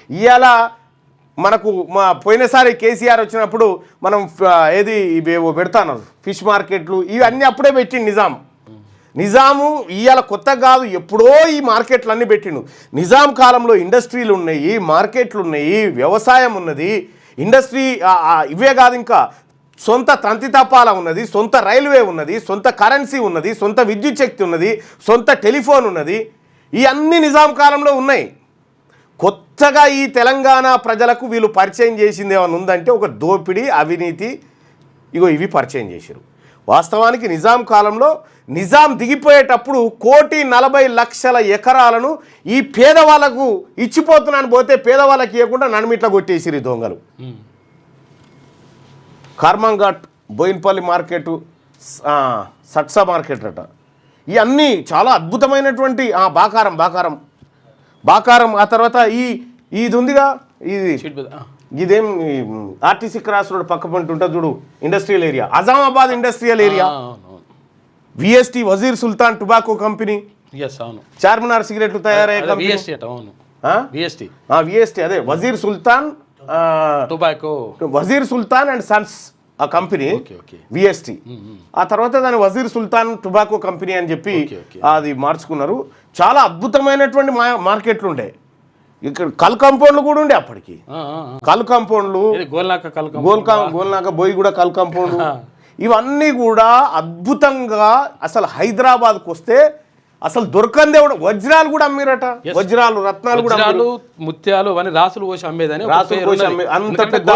ఇవాళ మనకు మా పోయినసారి కేసీఆర్ వచ్చినప్పుడు మనం ఏది ఇవేవో పెడతాను ఫిష్ మార్కెట్లు ఇవన్నీ అప్పుడే పెట్టిండు నిజాము ఇవాళ కొత్త కాదు, ఎప్పుడో ఈ మార్కెట్లు అన్నీ పెట్టిండు. నిజాం కాలంలో ఇండస్ట్రీలు ఉన్నాయి, మార్కెట్లు ఉన్నాయి, వ్యవసాయం ఉన్నది, ఇండస్ట్రీ ఇవే కాదు, ఇంకా సొంత తంతి తపాల ఉన్నది, సొంత రైల్వే ఉన్నది, సొంత కరెన్సీ ఉన్నది, సొంత విద్యుత్ శక్తి ఉన్నది, సొంత టెలిఫోన్ ఉన్నది. ఇవన్నీ నిజాం కాలంలో ఉన్నాయి. కొత్తగా ఈ తెలంగాణ ప్రజలకు వీళ్ళు పరిచయం చేసింది ఏమైనా ఉందంటే ఒక దోపిడీ, అవినీతి, ఇవి పరిచయం చేశారు. వాస్తవానికి నిజాం కాలంలో నిజాం దిగిపోయేటప్పుడు 1,40,00,000 ఎకరాలను ఈ పేదవాళ్ళకు ఇచ్చిపోతున్నాను పోతే పేదవాళ్ళకి ఇవ్వకుండా నడిమిట్లా కొట్టేసిరు ఈ దొంగలు. కర్మంఘాట్, బోయిన్పల్లి మార్కెట్, సట్సా మార్కెట్ అట, ఇవన్నీ చాలా అద్భుతమైనటువంటి బాకారం. ఆ తర్వాత ఇది ఉందిగా, ఇదేం ఆర్టీసీ క్రాస్ రోడ్ పక్క పంట ఉంటుంది చూడు, industrial area, Azamabad industrial area, VST Vazir Sultan tobacco company, Charminar సిగరెట్లు తయారయ్యే విఎస్టీ అదే Vazir Sultan tobacco, Vazir Sultan and sons ఆ కంపెనీ విఎస్టీ. ఆ తర్వాత దాని వజీర్ సుల్తాన్ టొబాకో కంపెనీ అని చెప్పి అది మార్చుకున్నారు. చాలా అద్భుతమైనటువంటి మార్కెట్లు ఉండే. ఇక్కడ కల్ కాంపౌండ్లు కూడా ఉండే అప్పటికి, కల్ కాంపౌండ్లు, గోల్నాక బోయిగూడ కల్ కాంపౌండ్, ఇవన్నీ కూడా అద్భుతంగా. అసలు హైదరాబాద్కు వస్తే అసలు దొరకందే, వజ్రాలు కూడా అమ్మిరట, వజ్రాలు రత్నాలు కూడా, ముత్యాలు అని రాసులు పోసి అమ్మేదని, అంత పెద్ద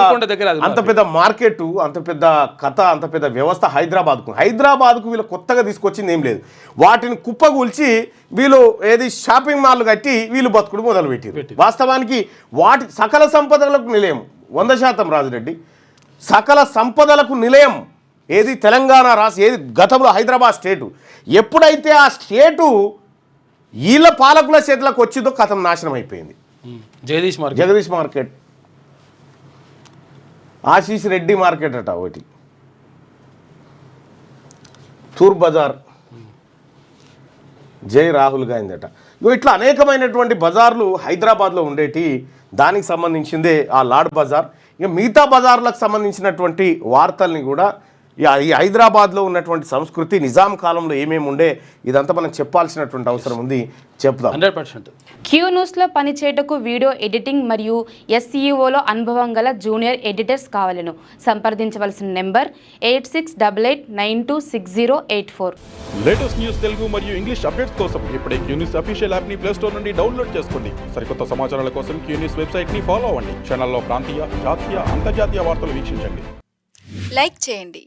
మార్కెట్, అంత పెద్ద కథ, అంత పెద్ద వ్యవస్థ హైదరాబాద్కు వీళ్ళు కొత్తగా తీసుకొచ్చింది ఏం లేదు. వాటిని కుప్పగూల్చి వీళ్ళు ఏది షాపింగ్ మాల్ కట్టి వీళ్ళు బతుకుడు మొదలుపెట్టారు. వాస్తవానికి వాటి సకల సంపదలకు నిలయం 100% రాజురెడ్డి, సకల సంపదలకు నిలయం ఏది తెలంగాణ రాష్ట్రం, ఏది గతంలో హైదరాబాద్ స్టేటు. ఎప్పుడైతే ఆ స్టేటు వీళ్ళ పాలకుల చేతులకు వచ్చిందో కథం నాశనం అయిపోయింది. జగదీష్ మార్కెట్, ఆశీష్ రెడ్డి మార్కెట్ అట ఒకటి, తూర్ బజార్, జై రాహుల్ గాంధీ అట, ఇట్లా అనేకమైనటువంటి బజార్లు హైదరాబాద్లో ఉండేటి. దానికి సంబంధించిందే ఆ లాడ్ బజార్. ఇక మిగతా బజార్లకు సంబంధించినటువంటి వార్తల్ని కూడా ఈ హైదరాబాద్లో ఉన్నటువంటి సంస్కృతి, నిజాం కాలంలో ఏమేమి ఉండే, ఇదంతా మనం చెప్పాల్సినటువంటి అవసరం ఉంది, చెప్తాం 100%. క్యూ న్యూస్లో పనిచేయటకు వీడియో ఎడిటింగ్ మరియు SEOలో అనుభవం గల జూనియర్ ఎడిటర్స్ కావాలను సంప్రదించవలసిన నెంబర్ 8688926084. లేటెస్ట్ న్యూస్ తెలుగు మరియు ఇంగ్లీష్ అప్డేట్స్ కోసం ఇప్పుడే క్యూ న్యూస్ అఫీషియల్ యాప్ని ప్లే స్టోర్ నుండి డౌన్లోడ్ చేసుకోండి. సరికొత్త సమాచారాల కోసం క్యూ న్యూస్ వెబ్సైట్ని ఫాలో అవ్వండి. ఛానల్లో ప్రాంతీయ, జాతీయ, అంతర్జాతీయ వార్తలు వీక్షించండి. లైక్ చేయండి,